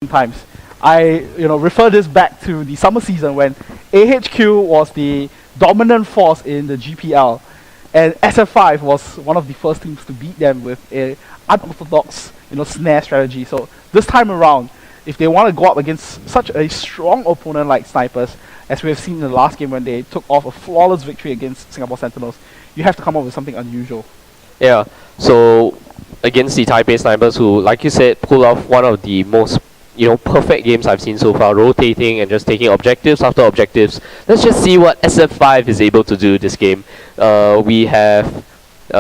times. I refer this back to the summer season when AHQ was the dominant force in the GPL, and SF5 was one of the first teams to beat them with a unorthodox snare strategy. So this time around, if they want to go up against such a strong opponent like Snipers, as we have seen in the last game when they took off a flawless victory against Singapore Sentinels, you have to come up with something unusual. Yeah, so against the Taipei Snipers, who, like you said, pull off one of the most perfect games I've seen so far, rotating and just taking objectives after objectives. Let's just see what SF5 is able to do this game. We have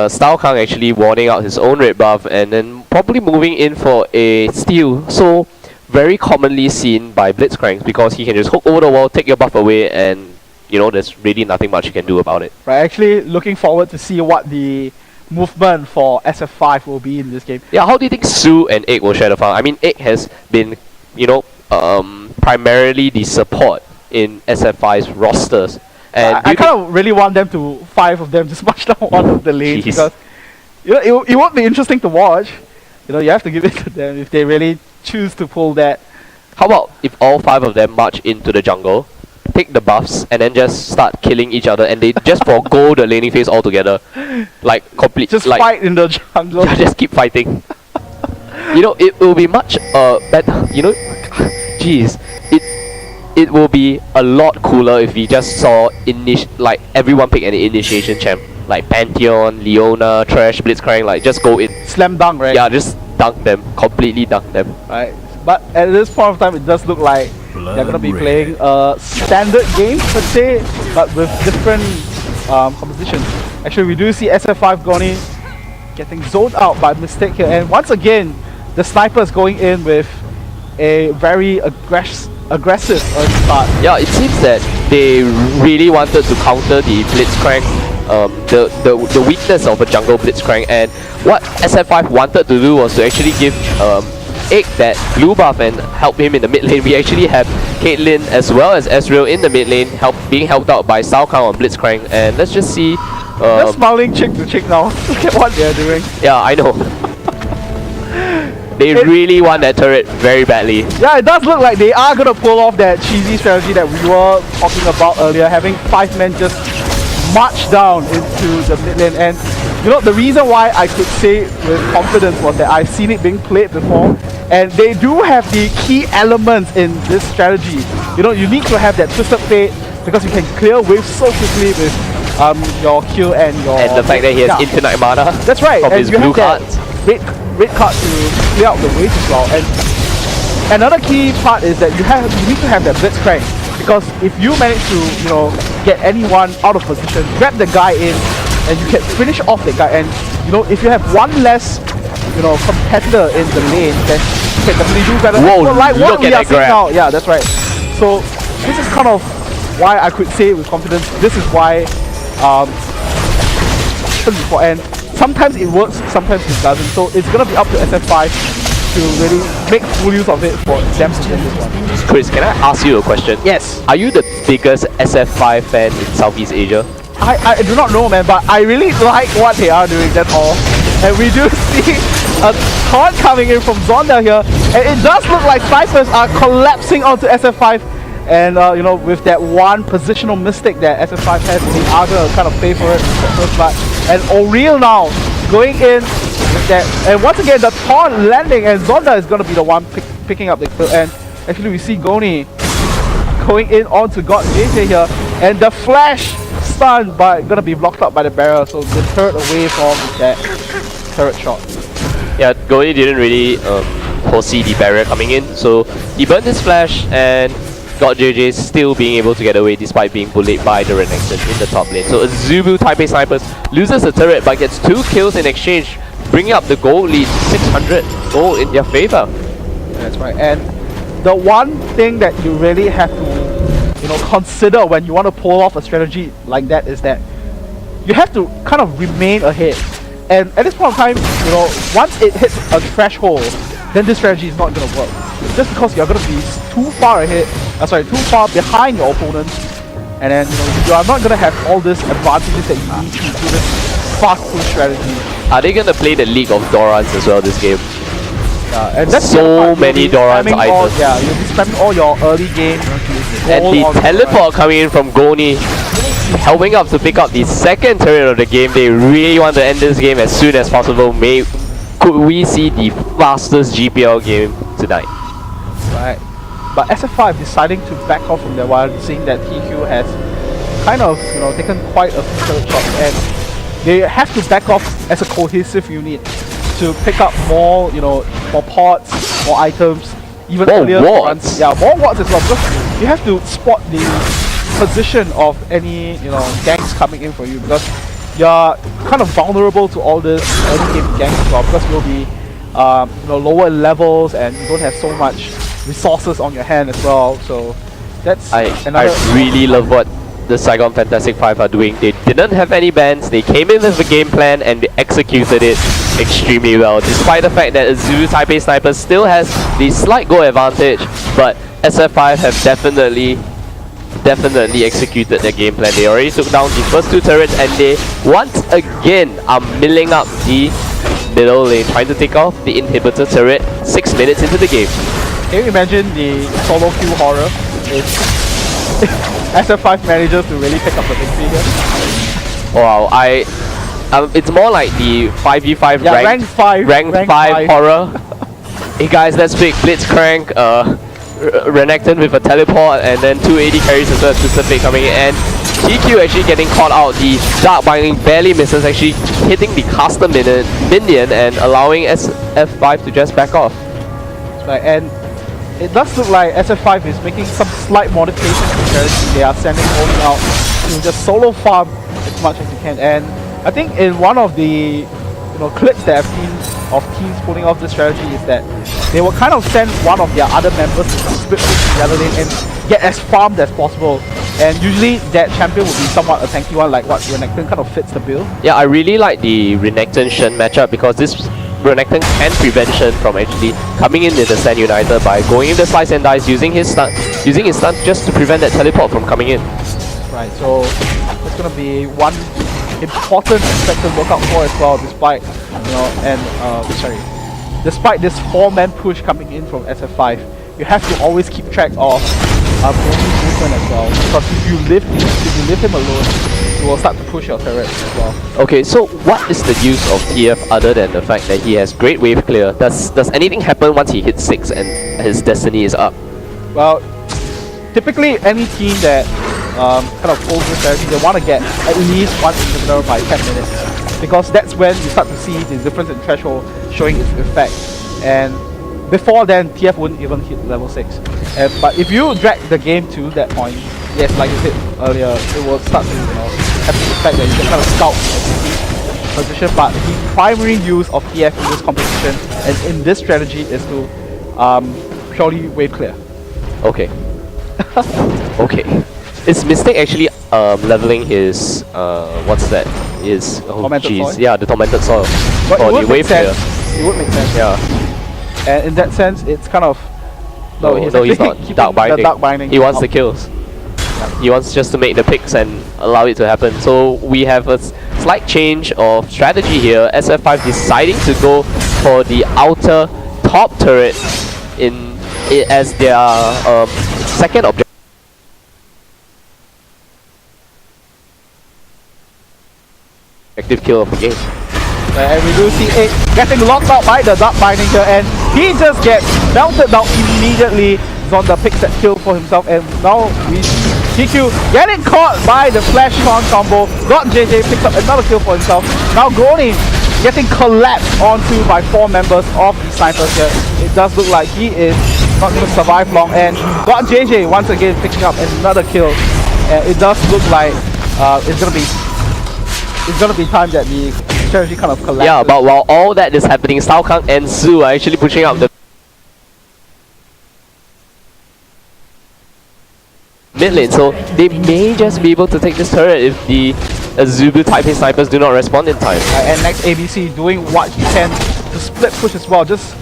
Style Kang actually warning out his own red buff and then probably moving in for a steal. So very commonly seen by Blitzcranks because he can just hook over the wall, take your buff away, and there's really nothing much you can do about it. Right, actually looking forward to see what the movement for SF5 will be in this game. Yeah, how do you think Su and Egg will share the farm? I mean, Egg has been primarily the support in SF5's rosters. And I kind of really want them to, 5 of them, just march down one of the lanes because it won't be interesting to watch. You have to give it to them if they really choose to pull that. How about if all 5 of them march into the jungle, take the buffs, and then just start killing each other, and they just forgo the laning phase altogether, like complete. Just fight in the jungle. Yeah, just keep fighting. It will be much better. Jeez, it will be a lot cooler if we just saw everyone pick an initiation champ, like Pantheon, Leona, Trash, Blitzcrank, just go in. Slam dunk, right? Yeah, just dunk them, completely dunk them. Right, but at this point of time, it does look like they're gonna be playing a standard game per se, but with different compositions. Actually, we do see SF5 Goni getting zoned out by mistake here, and once again, the Snipers going in with a very aggressive early start. Yeah, it seems that they really wanted to counter the Blitzcrank, the weakness of a jungle Blitzcrank, and what SF5 wanted to do was to actually give Egg that blue buff and help him in the mid lane. We actually have Caitlyn as well as Ezreal in the mid lane, being helped out by Style Kang on Blitzcrank, and let's just see. They're smiling cheek to cheek now. Look at what they're doing. Yeah, I know. They really want that turret very badly. Yeah, it does look like they are going to pull off that cheesy strategy that we were talking about earlier, having 5 men just march down into the mid lane. And the reason why I could say with confidence was that I've seen it being played before, and they do have the key elements in this strategy. You need to have that Twisted Fate because you can clear waves so quickly with your Q and your... And the fact that he has infinite mana. That's right, from his blue cards. Red card to clear out the waves as well. And another key part is that you need to have that Blitzcrank, because if you manage to get anyone out of position, grab the guy in, and you can finish off the guy. And if you have one less competitor in the lane, then you can definitely do better. Whoa, like what we are seeing grab. now. Yeah, that's right. So this is kind of why I could say with confidence, this is why and sometimes it works, sometimes it doesn't. So it's gonna be up to SF5 to really make full use of it for them to win this one. Chris, can I ask you a question? Yes. Are you the biggest SF5 fan in Southeast Asia? I do not know, man, but I really like what they are doing, that's all. And we do see a taunt coming in from Zonda here, and it does look like Snipers are collapsing onto SF5. And with that one positional mistake that SF5 has, they are going to kind of pay for it in the first match. And O'Real now going in with that, and once again the taunt landing, and Zonda is going to be the one picking up the kill. And actually we see Goni going in onto God JJ here, and the flash stun but going to be blocked up by the barrier, so deterred away from that turret shot. Yeah, Goni didn't really foresee the barrier coming in, so he burned his flash, and God JJ still being able to get away despite being bullied by the Renekton in the top lane. So Azubu Taipei Snipers loses the turret but gets 2 kills in exchange, bringing up the gold lead, 600 gold in their favor. That's right. And the one thing that you really have to consider when you want to pull off a strategy like that is that you have to kind of remain ahead. And at this point in time, once it hits a threshold, then this strategy is not going to work. Just because you're going to be too far behind your opponent, and then you are not going to have all this advantages that you need to do this fast push strategy. Are they going to play the League of Dorans as well this game? And that's So the other part, many you'll be Doran's spamming all- items. Yeah, you'll be spamming all your early game. And all the on teleport coming in from Goni, helping up to pick up the second turret of the game. They really want to end this game as soon as possible. Could we see the fastest GPL game tonight? Right. But SF5 deciding to back off from their while seeing that TQ has kind of, taken quite a few turret shots, and they have to back off as a cohesive unit to pick up more, more pods, more items, even More earlier wards. runs. Yeah, more wards as well, because you have to spot the position of any, ganks coming in for you, because you're kind of vulnerable to all this early game ganks as well, because you'll be lower levels and you don't have so much resources on your hand as well. So that's I another. really love what the Saigon Fantastic 5 are doing. They didn't have any bans, they came in with a game plan and they executed it extremely well, despite the fact that Azubu Taipei Snipers still has the slight goal advantage, but SF5 have definitely executed their game plan. They already took down the first two turrets and they once again are milling up the middle lane, trying to take off the inhibitor turret 6 minutes into the game. Can you imagine the solo queue horror if SF5 manages to really pick up the victory here? Wow, it's more like the 5v5 Yeah, rank 5 horror. Hey guys, let's pick Blitzcrank, Renekton with a teleport, and then 2 AD carries as well as Pacific coming in, and TQ actually getting caught out. The Dark Binding barely misses, actually hitting the caster minion and allowing SF5 to just back off. Right, and it does look like SF5 is making some slight modifications to strategy. They are sending Oni out to just solo farm as much as you can, and I think in one of the clips that I've seen of teams pulling off this strategy is that they will kind of send one of their other members to split push the other lane and get as farmed as possible. And usually that champion will be somewhat a tanky one, like what Renekton kind of fits the bill. Yeah, I really like the Renekton Shen matchup because this Renekton can prevent Shen from actually coming in with the Sand Uniter by going in the slice and dice, using his stun just to prevent that teleport from coming in. Right, so it's gonna be one important aspect to look out for as well, despite despite this 4-man push coming in from SF5. You have to always keep track of Goni's movement as well, because if you leave him alone, you will start to push your turrets as well. Okay, so what is the use of TF other than the fact that he has great wave clear? Does anything happen once he hits 6 and his destiny is up? Well, typically any team that kind of pulls this strategy, they want to get at least one inhibitor by 10 minutes, because that's when you start to see the difference in threshold showing its effect. And before then, TF wouldn't even hit level 6. But if you drag the game to that point, yes, like you said earlier, it will start to have the effect that you can kind of scout the position. But the primary use of TF in this competition and in this strategy is to purely wave clear. Okay. Okay. Is Mystic actually leveling his what's that? His Tormented Soil? Yeah, the Tormented Soil. But or it would the make wave sense. clear. It would make sense. Yeah. And in that sense, it's kind of He's not. keeping Dark Binding. the Dark Binding. He wants the kills. Yeah. He wants just to make the picks and allow it to happen. So we have a slight change of strategy here. SF5 deciding to go for the outer top turret as their second objective. Active kill of the game. And we do see it getting locked out by the Dark Binding here, and he just gets melted down immediately. Zonda picks that kill for himself, and now we see TQ getting caught by the Flash Con combo. JJ picks up another kill for himself. Now Goni getting collapsed onto by 4 members of the snipers here. It does look like he is not going to survive long, and JJ once again picking up another kill. It does look like it's gonna be time that the strategy kind of collapses. Yeah, but while all that is happening, Sao Kang and Su are actually pushing up the mid lane, so they may just be able to take this turret if the Azubu Taipei snipers do not respond in time. And next ABC doing what he can to split push as well, just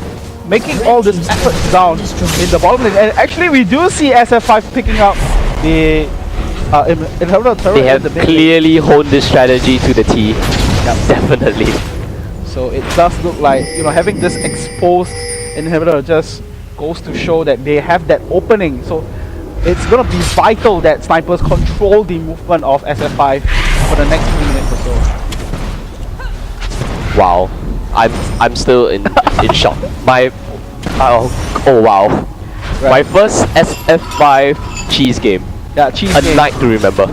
making all this effort down in the bottom lane. And actually we do see SF5 picking up the inhibitor turret. They have clearly honed this strategy to the T. Yep. Definitely. So it does look like, having this exposed inhibitor just goes to show that they have that opening. So it's gonna be vital that snipers control the movement of SF5 for the next 3 minutes or so. Wow, I'm still in shock. Oh wow, Right. my first SF5 cheese game. Yeah, cheese A game. night to remember.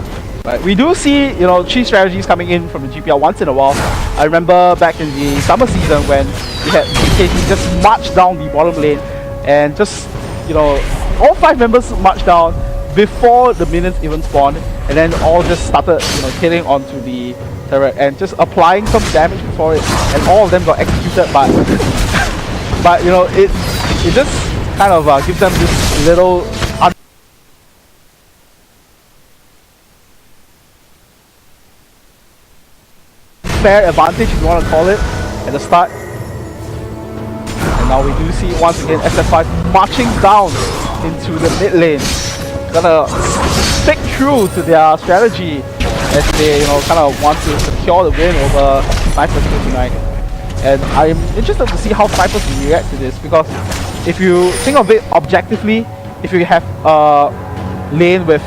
Right. We do see, you know, cheese strategies coming in from the GPL once in a while. I remember back in the summer season when we had BKT just march down the bottom lane and just, you know, all 5 members marched down before the minions even spawned, and then all just started, you know, hitting onto the turret and just applying some damage before it, and all of them got executed. But but you know, it just kind of gives them this little fair advantage, if you want to call it, at the start. And now we do see once again SF5 marching down into the mid lane, gonna stick true to their strategy as they, you know, kind of want to secure the win over Snipers here tonight. And I'm interested to see how Snipers will react to this, because if you think of it objectively, if you have a lane with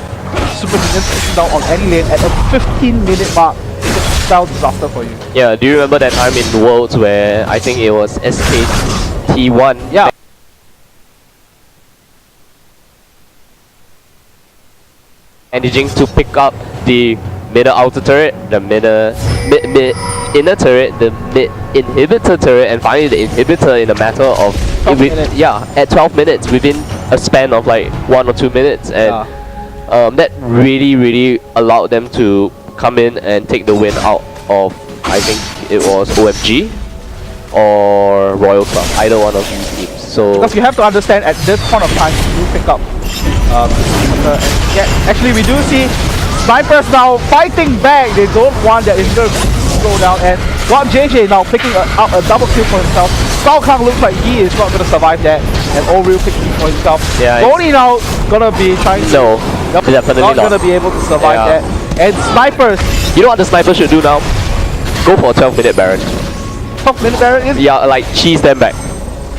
super minions pushing down on any lane at a 15-minute mark, it's a style disaster for you. Yeah, do you remember that time in Worlds where I think it was SKT1? Yeah. Managing to pick up the middle outer turret, the mid inner turret, the mid inhibitor turret, and finally the inhibitor in a matter of 12 minutes. Yeah, at 12 minutes within a span of like 1 or 2 minutes, and that really allowed them to come in and take the win out of, I think it was OMG or Royal Club, either one of these teams. So because you have to understand, at this point of time, you do pick up actually we do see Snipers now fighting back. They don't want their inhibitor to go down, and got JJ now picking up a double kill for himself. Saigon looks like he is not going to survive that, and Oriel picking for himself. Yeah, Goni now gonna be trying to... No, definitely not gonna be able to survive that. And Snipers... You know what the Sniper should do now? Go for a 12-minute Baron. 12-minute Baron is... Yeah, like cheese them back.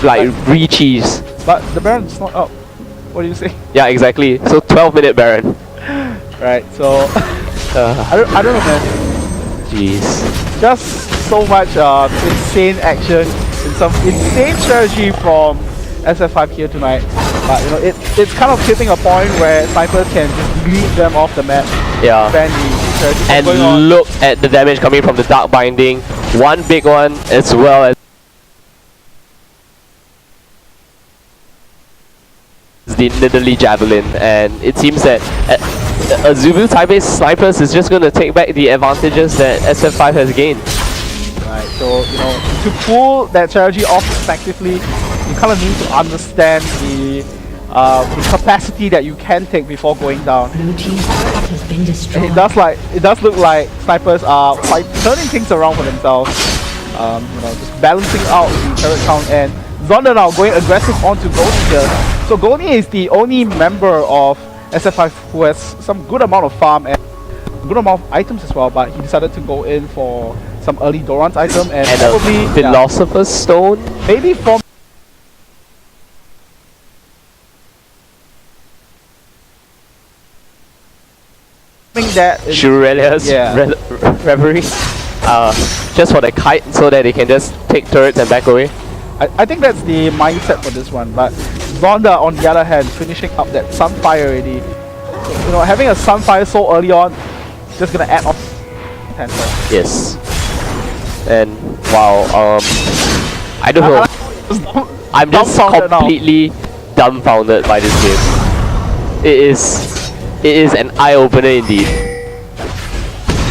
Like re-cheese. But the Baron's not up. What do you say? Yeah, exactly. So 12-minute Baron. Right, so... I don't know, man. Jeez. Just so much insane action and some insane strategy from SF5 here tonight. But you know, it's kind of hitting a point where Snipers can just lead them off the map. Yeah. And look at the damage coming from the Dark Binding. One big one as well as the Nidalee Javelin, and it seems that Azubu Taipei Snipers is just going to take back the advantages that SF5 has gained. Right, so you know, to pull that strategy off effectively, you kind of need to understand the capacity that you can take before going down. Blue team's turret has been destroyed. And it does look like Snipers are turning things around for themselves. You know, just balancing out the turret count, and Zonda now going aggressive onto Goni here. So Goni is the only member of SF5 who has some good amount of farm and good amount of items as well, but he decided to go in for some early Doran's item and probably a Philosopher's Stone? Maybe from that Shurelia's Reverie. Just for the kite so that they can just take turrets and back away. I think that's the mindset for this one, but Zonda on the other hand finishing up that Sunfire already. So, you know, having a Sunfire so early on is just gonna add off potential. Yes. And wow, I don't know. I'm just completely dumbfounded by this game. It is an eye-opener indeed.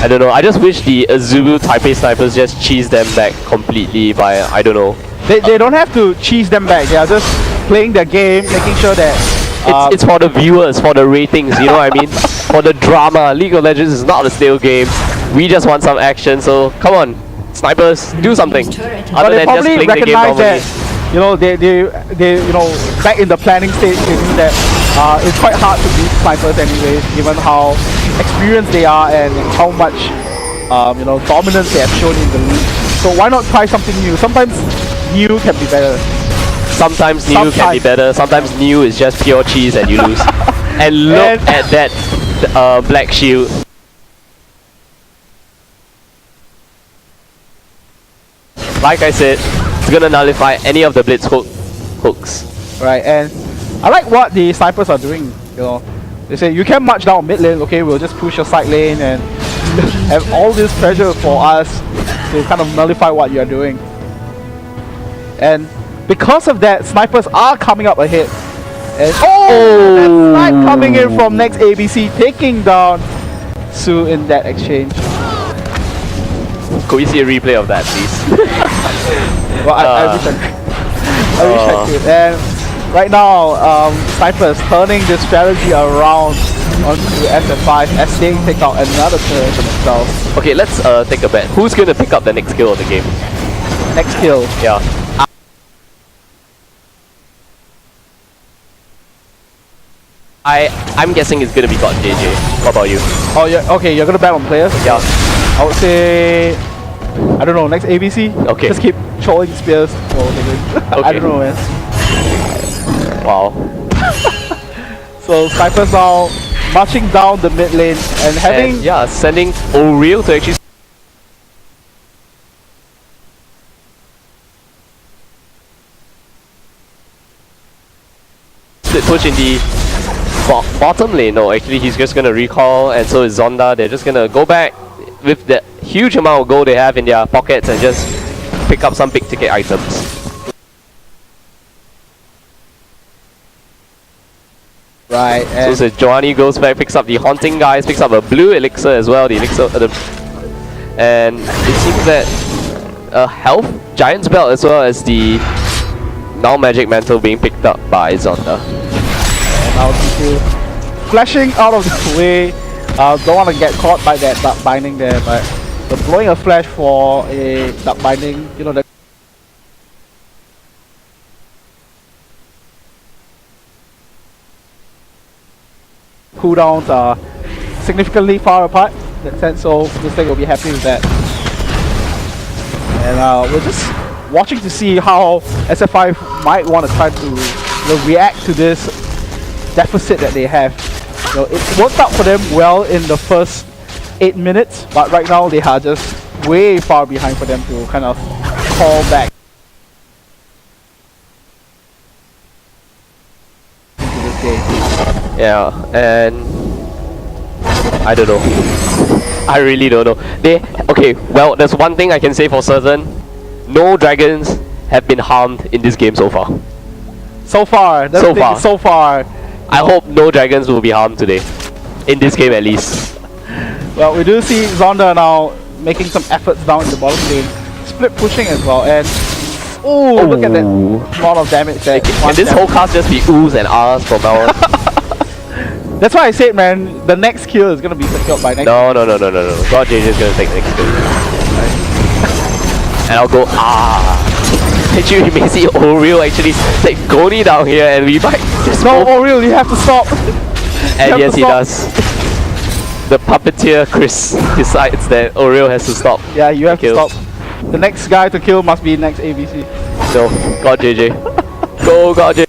I don't know, I just wish the Azubu Taipei Snipers just cheese them back completely by, I don't know. They don't have to cheese them back, they are just playing their game, making sure that... It's for the viewers, for the ratings, you know what I mean? For the drama. League of Legends is not a stale game. We just want some action, so come on, Snipers, do something. But they probably recognize that, you know, they you know, back in the planning stage, they knew that it's quite hard to beat Snipers anyways, given how experienced they are and how much you know, dominance they have shown in the league. So why not try something new? Sometimes new can be better. Sometimes new can be better. Sometimes new is just pure cheese and you lose. And look at that black shield. Like I said, it's gonna nullify any of the blitz hooks. Right, and I like what the snipers are doing. You know, they say you can march down mid lane. Okay, we'll just push your side lane and have all this pressure for us to kind of nullify what you're doing. And because of that, snipers are coming up ahead. And that snipe coming in from next ABC, taking down Su in that exchange. Could we see a replay of that, please? Well, I wish I could. And right now, snipers turning the strategy around onto SF5 as they take out another turret for themselves. Okay, let's take a bet. Who's gonna pick up the next kill of the game? Next kill. Yeah. I'm guessing it's gonna be God JJ. What about you? Oh, yeah. Okay, you're gonna bet on players. Yeah. I would say, I don't know. Next ABC. Okay. Just keep trolling spears. Oh, I don't know, man. Wow. So snipers now marching down the mid lane and having sending O'Real to actually push in the bottom lane. No, actually he's just gonna recall, and so is Zonda. They're just gonna go back with the huge amount of gold they have in their pockets and just pick up some big ticket items. right. And So Johnny goes back, picks up the haunting guys, picks up a blue elixir as well. The elixir, and it seems that health giant's belt as well as the now magic mantle being picked up by Zonda. now GPL flashing out of the way. Don't want to get caught by that dark binding there, but blowing a flash for a dark binding, you know, the cooldowns are significantly far apart in that sense, so Mistake will be happy with that. And we're just watching to see how SF5 might want to try to react to this deficit that they have. You know, it worked out for them well in the first 8 minutes, but right now they are just way far behind for them to kind of call back into this game. Yeah, and I don't know. I really don't know. Okay, well, there's one thing I can say for certain. No dragons have been harmed in this game so far. So far, so far. I hope no dragons will be harmed today. In this game at least. Well, we do see Zonda now making some efforts down in the bottom lane. Split pushing as well, and look at that amount of damage there. Can this whole cast just be oohs and ahs from now on? That's why I said, man, the next kill is gonna be secured by next. No. God JJ is gonna take the next kill. And I'll go Actually, we may see O'Real actually take Goni down here, and we might just O'Real, you have to stop. And yes, he does. The puppeteer Chris decides that O'Real has to stop. Yeah, you have to stop. The next guy to kill must be next ABC. So, God JJ. Go, God JJ.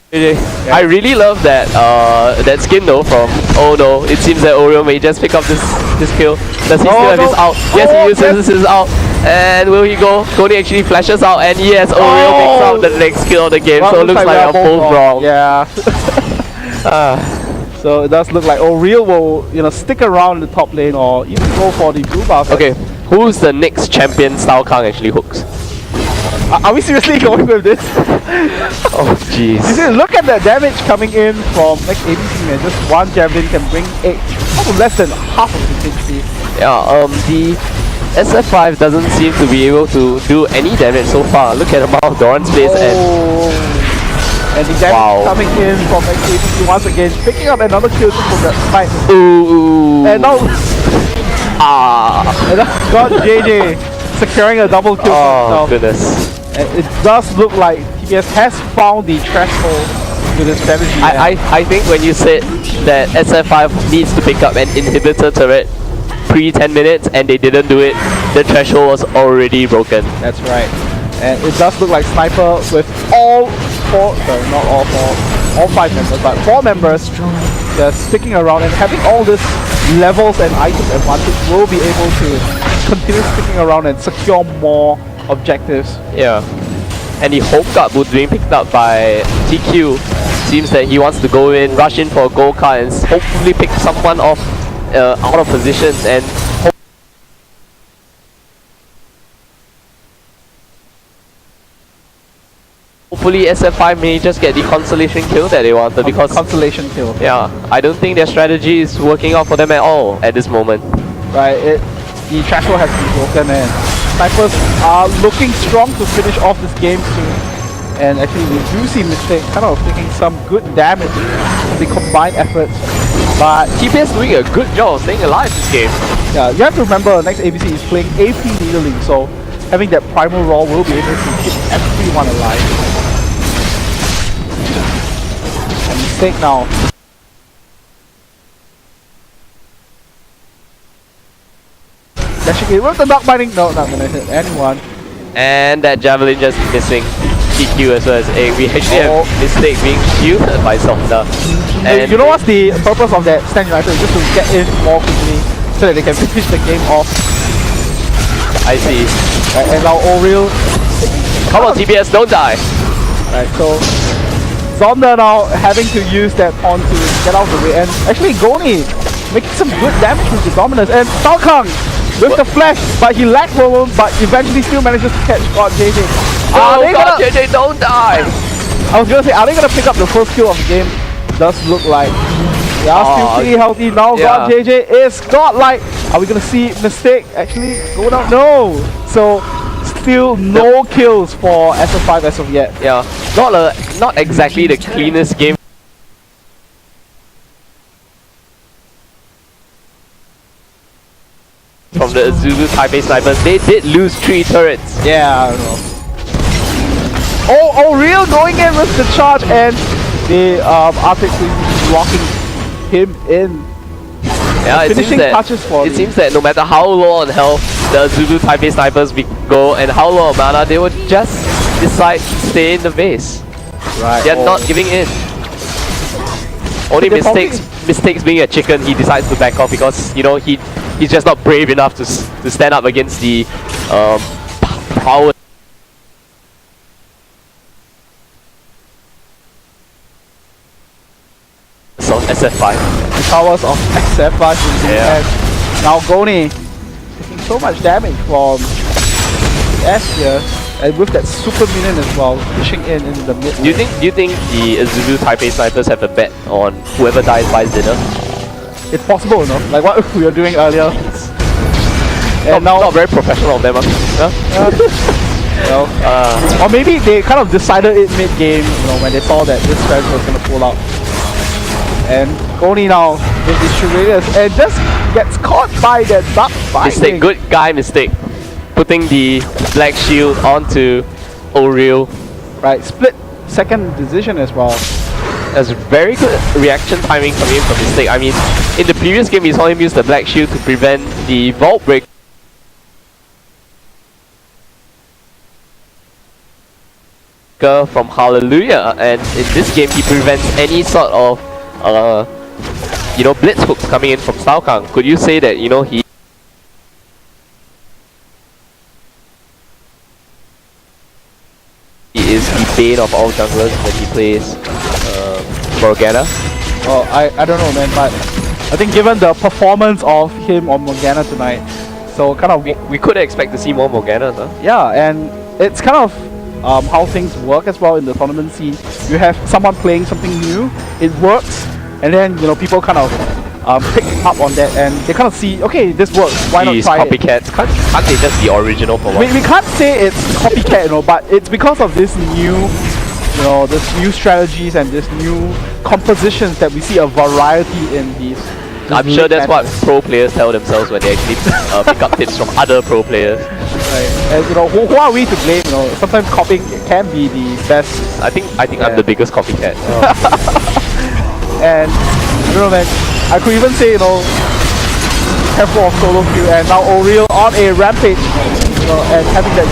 Yeah. I really love that that skin though from it seems that Oreo may just pick up this kill. Does he still have his out? Yes, he uses his out. And will he go? Goni actually flashes out, and yes, Oreo picks up the next kill of the game. So it looks like we're both wrong. Yeah. So it does look like O'Real will, stick around the top lane or even go for the blue buff. Okay, who's the next champion Style Kang actually hooks? Are we seriously going with this? Oh jeez. You see, look at the damage coming in from next ABC, man. Just one javelin can bring less than half of the HP. Yeah, the SF5 doesn't seem to be able to do any damage so far. Look at the amount of Doran's face and the damage coming in from next ABC once again, picking up another kill just from that fight. Ooh. And now and now God JJ securing a double kill for himself. Goodness. And it does look like TPS has found the threshold with his strategy. I think when you said that SF5 needs to pick up an inhibitor turret pre 10 minutes and they didn't do it, the threshold was already broken. That's right. And it does look like Sniper with all four, not all four, all 5 members, but 4 members just sticking around and having all this levels and items advantage will be able to continue sticking around and secure more objectives. Yeah. And the home guard was being picked up by TQ. Seems that he wants to go in, rush in for a gold card and hopefully pick someone off out of position and hopefully SF5 may just get the consolation kill that they wanted because Consolation kill. yeah, I don't think their strategy is working out for them at all at this moment. Right, the threshold has been broken and Snipers are looking strong to finish off this game soon. And actually we do see Mistake kind of taking some good damage from the combined efforts. But TPS doing a good job of staying alive this game. yeah, you have to remember next ABC is playing AP needling, so having that primal roll will be able to keep everyone alive. And Mistake now. Dashing in with the knock biting. No, not gonna hit anyone. And that javelin just missing TQ as well as A. We actually have Mistake being shielded by Zonda. And you know what's the purpose of that Stand United? Just to get in more quickly so that they can finish the game off. I see. Right, and now Oriel. Come on TPS, don't die. Right, so Zonda now having to use that pawn to get out of the way. And actually Goni making some good damage with the dominance. And Saigon with the flash, but he lacked roll, but eventually still manages to catch God JJ. Oh God, JJ, don't die! I was gonna say, are they gonna pick up the first kill of the game? Does look like they are still pretty healthy now. God JJ is godlike. Are we gonna see Mistake actually go down? No. So still no kills for SF5 as of yet. Yeah, not exactly the cleanest game. From the Azubu Taipei snipers, they did lose 3 turrets. Yeah, I don't know. Oh, Real going in with the charge and the Arctic locking him in. Yeah, it finishing touches for it seems that no matter how low on health the Azubu Taipei snipers go and how low on mana, they would just decide to stay in the base. Right. They're not giving in. Only mistakes being a chicken, he decides to back off because you know he's just not brave enough to stand up against the power of SF5. The powers of SF5 Yeah. and now Goni taking so much damage from S here, and with that super minion as well, pushing in the mid. Do you think the Azubu Taipei snipers have a bet on whoever dies buys dinner? It's possible, you know, like what we were doing earlier. And now, not very professional of them. Well, or maybe they kind of decided it mid-game, you know, when they saw that this strategy was gonna pull out. And Goni now with the Shurelius and just gets caught by that duck fighting. Mistake, good guy Mistake. Putting the black shield onto Oriel. Right, split second decision as well. That's very good reaction timing coming in from Mistake. I mean, in the previous game we saw him use the black shield to prevent the vault break. From Hallelujah, and in this game he prevents any sort of you know, blitz hooks coming in from Saigon. Could you say that, you know, he is the bane of all junglers when he plays Morgana? Well, I don't know, man, but I think given the performance of him on Morgana tonight, so kind of We could expect to see more Morganas, huh? yeah, and it's kind of how things work as well in the tournament scene. You have someone playing something new, it works, and then you know people kind of pick up on that and they kind of see, okay, this works, why not These try it? copycats, can't they just be original for once? We can't say it's copycat, you know, but it's because of this new, you know, this new strategies and this new compositions that we see a variety in these. I'm sure that's what pro players tell themselves when they actually pick up tips from other pro players. Right. And you know, who are we to blame? You know, sometimes copying can be the best. I think I'm the biggest copycat. And I don't know, man. I could even say, you know, careful of solo kill, and now Oriel on a rampage, and having that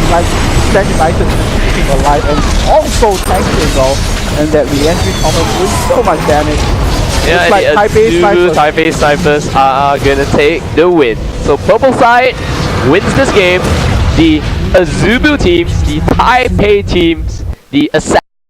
Stand United keeping alive, and also tanking as well, and that re-entry combo doing so much damage. Yeah, Looks like Taipei Snipers are gonna take the win. So purple side wins this game. The Azubu teams, the Taipei teams, the